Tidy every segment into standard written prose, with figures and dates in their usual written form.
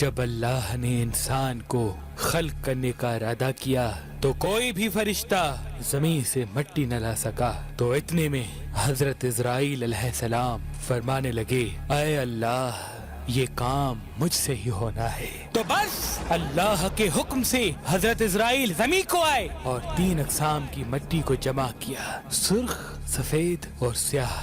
जब अल्लाह ने इंसान को खल्क करने का इरादा किया तो कोई भी फरिश्ता जमीन से मिट्टी न ला सका। तो इतने में हजरत इजराइल अलैहिस्सलाम फरमाने लगे, ऐ अल्लाह ये काम मुझसे ही होना है। तो बस अल्लाह के हुक्म से हजरत इजराइल जमीन को आए और 3 अक़साम की मिट्टी को जमा किया, सुर्ख, सफेद और स्याह।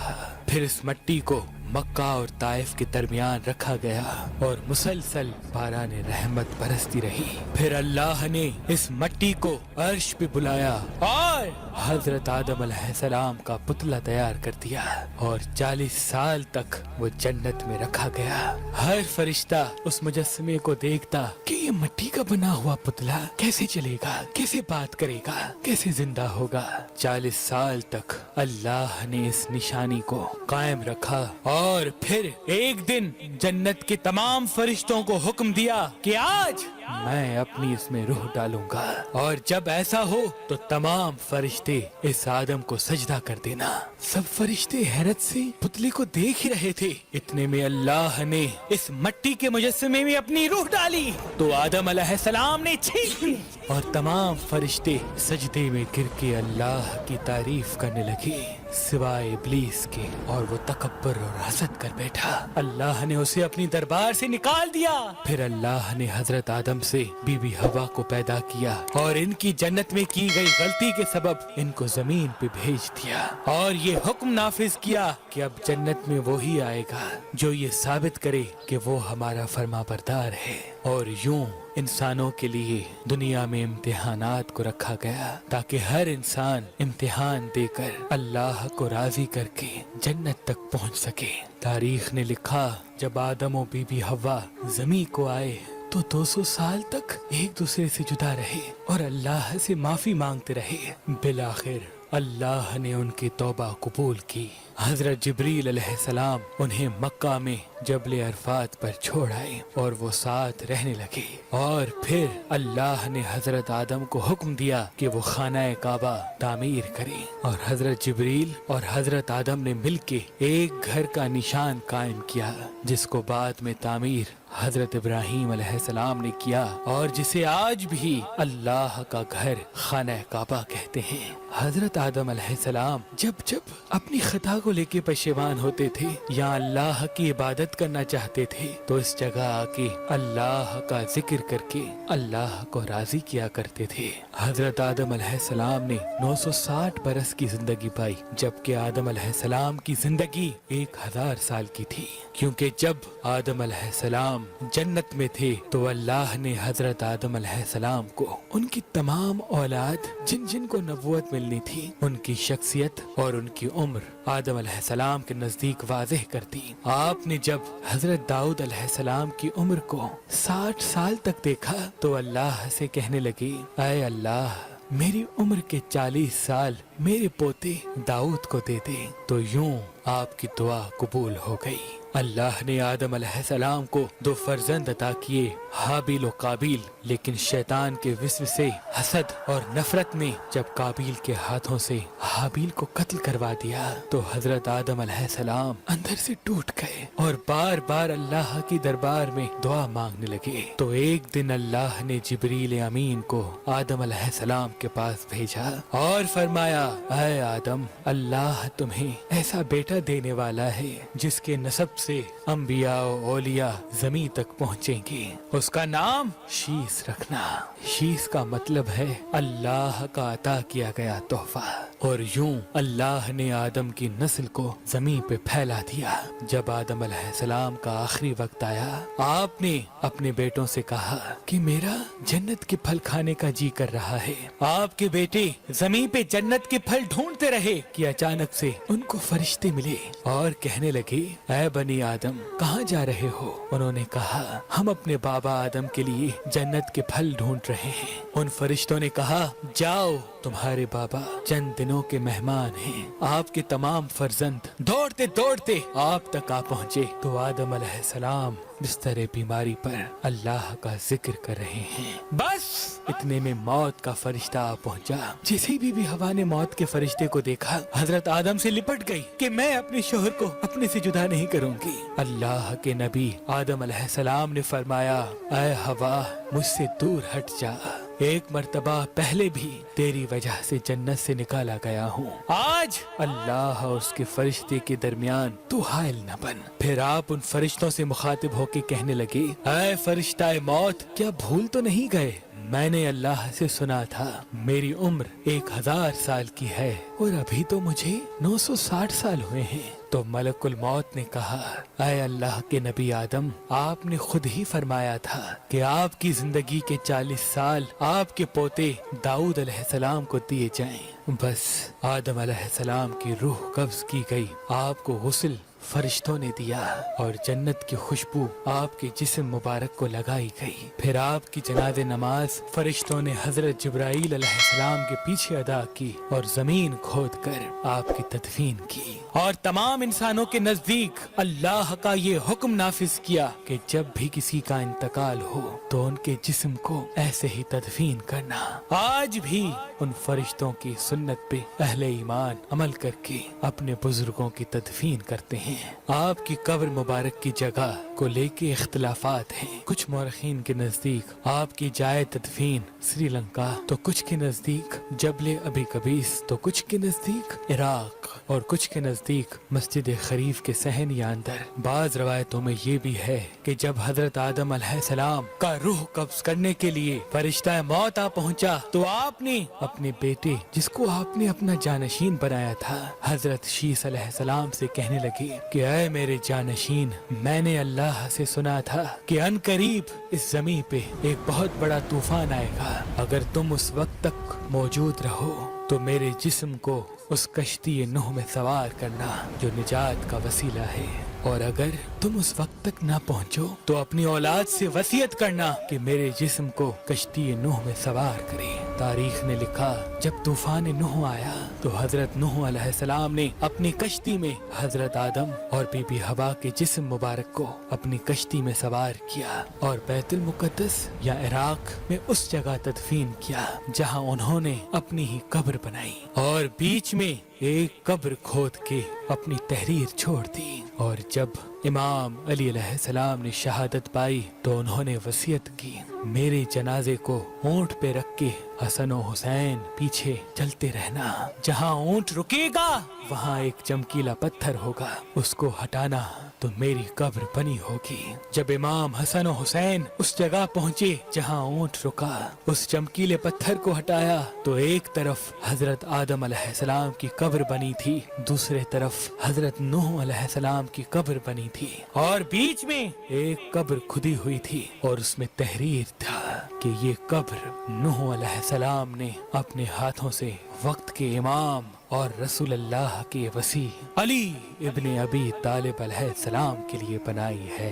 फिर इस मिट्टी को मक्का और ताइफ के दरमियान रखा गया और मुसलसल बारान रहमत बरसती रही। फिर अल्लाह ने इस मिट्टी को अर्श पे बुलाया और हजरत आदम अलैहिस्सलाम का पुतला तैयार कर दिया और 40 साल तक वो जन्नत में रखा गया। हर फरिश्ता उस मुजस्समे को देखता कि ये मिट्टी का बना हुआ पुतला कैसे चलेगा, कैसे बात करेगा, कैसे जिंदा होगा। 40 साल तक अल्लाह ने इस निशानी को कायम रखा और फिर एक दिन जन्नत के तमाम फरिश्तों को हुक्म दिया कि आज मैं अपनी इसमें रूह डालूंगा और जब ऐसा हो तो तमाम फरिश्ते इस आदम को सजदा कर देना। सब फरिश्ते हैरत से पुतले को देख ही रहे थे। इतने में अल्लाह ने इस मिट्टी के मुजस्समे में अपनी रूह डाली तो आदम अलैहिस्सलाम ने छींक ली और तमाम फरिश्ते सजदे में गिर के अल्लाह की तारीफ करने लगे सिवाय इब्लीस के, और वो तकब्बर और हसद कर बैठा। अल्लाह ने उसे अपनी दरबार से निकाल दिया। फिर अल्लाह ने हजरत आदम से बीबी हवा को पैदा किया और इनकी जन्नत में की गई गलती के सबब इनको जमीन पे भेज दिया और ये हुक्म नाफिज किया कि अब जन्नत में वो ही आएगा जो ये साबित करे कि वो हमारा फरमाबरदार है। और यूं इंसानों के लिए दुनिया में इम्तिहानात को रखा गया ताकि हर इंसान इम्तिहान देकर अल्लाह को राजी करके जन्नत तक पहुंच सके। तारीख ने लिखा, जब आदम और बीबी हवा जमीन को आए तो 200 साल तक एक दूसरे से जुदा रहे और अल्लाह से माफी मांगते रहे। बिलाखिर अल्लाह ने उनकी तौबा कबूल की। हजरत जिब्रील अलैहिस्सलाम उन्हें मक्का में जबल अरफात पर छोड़ आए और वो साथ रहने लगे। और फिर अल्लाह ने हजरत आदम को हुक्म दिया कि वो खाना काबा तामीर करें और हजरत जिब्रील और हजरत आदम ने मिलके एक घर का निशान कायम किया जिसको बाद में तामीर हजरत इब्राहीम अलैहिस्सलाम ने किया और जिसे आज भी अल्लाह का घर खाना काबा कहते हैं। हजरत आदम अलैहिस्सलाम जब जब अपनी खता को लेके पशेमान होते थे या अल्लाह की इबादत करना चाहते थे तो इस जगह आके अल्लाह का जिक्र करके अल्लाह को राजी किया करते थे। हजरत आदम अलैहिस्सलाम ने 960 बरस की जिंदगी पाई जबकि आदम अलैहिस्सलाम की जिंदगी 1000 साल की थी, क्योंकि जब आदम अलैहिस्सलाम जन्नत में थे तो अल्लाह ने हजरत आदम अलैहिस्सलाम को उनकी तमाम औलाद जिन जिन को नबूवत मिलनी थी उनकी शख्सियत और उनकी उम्र आदम अलैहिस्सलाम के नजदीक वाज़ेह कर दी। आपने जब हजरत दाऊद अलैहिस्सलाम की उम्र को 60 साल तक देखा तो अल्लाह से कहने लगे, ऐ अल्लाह मेरी उम्र के 40 साल मेरे पोते दाऊद को दे दे। तो यूं आपकी दुआ कबूल हो गई। अल्लाह ने आदम अलैहिस्सलाम को 2 फर्जंद अता किए, हाबिल और काबिल। लेकिन शैतान के विस्वसे, हसद और नफरत ने जब काबिल के हाथों से हाबिल को कत्ल करवा दिया तो हजरत आदम अलैहिस्सलाम अंदर से टूट गए और बार बार अल्लाह की दरबार में दुआ मांगने लगे। तो एक दिन अल्लाह ने जिब्रील अमीन को आदम अलैहिस्सलाम के पास भेजा और फरमाया, ऐ आदम अल्लाह तुम्हें ऐसा बेटा देने वाला है जिसके नसब से अंबिया और औलिया जमीन तक पहुँचेंगे। उसका नाम शीस रखना। शीस का मतलब है अल्लाह का अता किया गया तोहफा। और यूं अल्लाह ने आदम की नस्ल को जमीन पे फैला दिया। जब आदम अलैहिस्सलाम का आखिरी वक्त आया आपने अपने बेटों से कहा कि मेरा जन्नत के फल खाने का जी कर रहा है। आपके बेटे जमीन पे जन्नत के फल ढूंढते रहे कि अचानक से उनको फरिश्ते मिले और कहने लगे, ऐ बनी आदम कहाँ जा रहे हो? उन्होंने कहा, हम अपने बाबा आदम के लिए जन्नत के फल ढूंढ रहे हैं। उन फरिश्तों ने कहा, जाओ तुम्हारे बाबा चंद दिनों के मेहमान हैं। आपके तमाम फर्जंद दौड़ते दौड़ते आप तक आ पहुँचे। तो आदम अलैहिस्सलाम बिस्तर बीमारी पर अल्लाह का जिक्र कर रहे हैं। बस इतने में मौत का फरिश्ता आ पहुंचा। जैसे ही बीबी हवा ने मौत के फरिश्ते को देखा, हजरत आदम से लिपट गई कि मैं अपने शोहर को अपने से जुदा नहीं करूंगी। अल्लाह के नबी आदम अलैहिस्सलाम ने फरमाया, ऐ हवा, मुझसे दूर हट जा। एक मर्तबा पहले भी तेरी वजह से जन्नत से निकाला गया हूँ। आज अल्लाह और उसके फरिश्ते के दरमियान तू हाइल न बन। फिर आप उन फरिश्तों से मुखातिब होके कहने लगे, ऐ फरिश्ता मौत, क्या भूल तो नहीं गए? मैंने अल्लाह से सुना था मेरी उम्र 1000 साल की है और अभी तो मुझे 960 साल हुए हैं। तो मलकुल मौत ने कहा, ऐ अल्लाह के नबी आदम, आपने खुद ही फरमाया था कि आपकी जिंदगी के 40 साल आपके पोते दाऊद अलैहिस्सलाम को दिए जाएं। बस आदम अलैहिस्सलाम की रूह कब्ज की गई, आपको गुस्ल फरिश्तों ने दिया और जन्नत की खुशबू आपके जिस्म मुबारक को लगाई गई। फिर आपकी जनाज़े नमाज फरिश्तों ने हजरत जिब्राईल अलैहिस्सलाम के पीछे अदा की और जमीन खोद कर आपकी तदफीन की। और तमाम इंसानों के नजदीक अल्लाह का ये हुक्म नाफिज किया कि जब भी किसी का इंतकाल हो तो उनके जिस्म को ऐसे ही तदफीन करना। आज भी उन फरिश्तों की सुन्नत पे अहले ईमान अमल करके अपने बुजुर्गों की तदफीन करते हैं। आपकी कब्र मुबारक की जगह को लेके इख्तिलाफात हैं। कुछ मौरखीन के नजदीक आपकी जाए तदफीन श्रीलंका, तो कुछ के नजदीक जबले अबी कबीस, तो कुछ के नजदीक इराक और कुछ के नजदीक मस्जिद खरीफ के सहन या अंदर। बाज रवायतों में ये भी है कि जब हजरत आदम अलैहिस्सलाम का रूह कब्ज करने के लिए फरिश्ता मौत आ पहुंचा तो आपने अपने बेटे, जिसको आपने अपना जानशीन बनाया था, हजरत शीस अलैहिस्सलाम से कहने लगे कि ऐ मेरे जानशीन, मैंने अल्लाह से सुना था कि अनकरीब इस जमीन पे एक बहुत बड़ा तूफान आएगा। अगर तुम उस वक्त तक मौजूद रहो तो मेरे जिस्म को उस कश्ती नूह में सवार करना जो निजात का वसीला है, और अगर तुम उस वक्त तक ना पहुंचो तो अपनी औलाद से वसीयत करना कि मेरे जिस्म को कश्ती नूह में सवार करे। तारीख ने लिखा, जब तूफान नूह आया तो हजरत नूह अलैहिस्सलाम ने अपनी कश्ती में हजरत आदम और बीबी हवा के जिस्म मुबारक को अपनी कश्ती में सवार किया और बैतुल मुकद्दस या इराक में उस जगह तदफीन किया जहां उन्होंने अपनी ही कब्र बनाई और बीच में एक कब्र खोद के अपनी तहरीर छोड़ दी। और जब इमाम अली अलैहिस्सलाम ने शहादत पाई तो उन्होंने वसीयत की, मेरे जनाजे को ऊंट पे रख के हसन और हुसैन पीछे चलते रहना। जहाँ ऊंट रुकेगा वहाँ एक चमकीला पत्थर होगा, उसको हटाना तो मेरी कब्र बनी होगी। जब इमाम हसन और हुसैन उस जगह पहुँचे जहाँ ऊंट रुका, उस चमकीले पत्थर को हटाया तो एक तरफ हजरत आदम अलैहिस्सलाम की कब्र बनी थी, दूसरे तरफ हजरत नूह अलैहिस्सलाम की कब्र बनी थी और बीच में एक कब्र खुदी हुई थी और उसमें तहरीर था कि ये कब्र नूह अलैहिस्सलाम ने अपने हाथों से वक्त के इमाम और रसूल अल्लाह के वसी अली इब्ने अबी तालिब अलैहिस्सलाम के लिए बनाई है।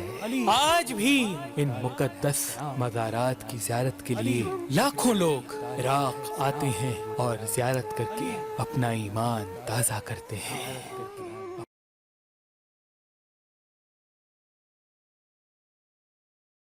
आज भी इन मुकद्दस मज़ारात की ज़ियारत के लिए लाखों लोग इराक आते हैं और ज़ियारत करके अपना ईमान ताज़ा करते हैं।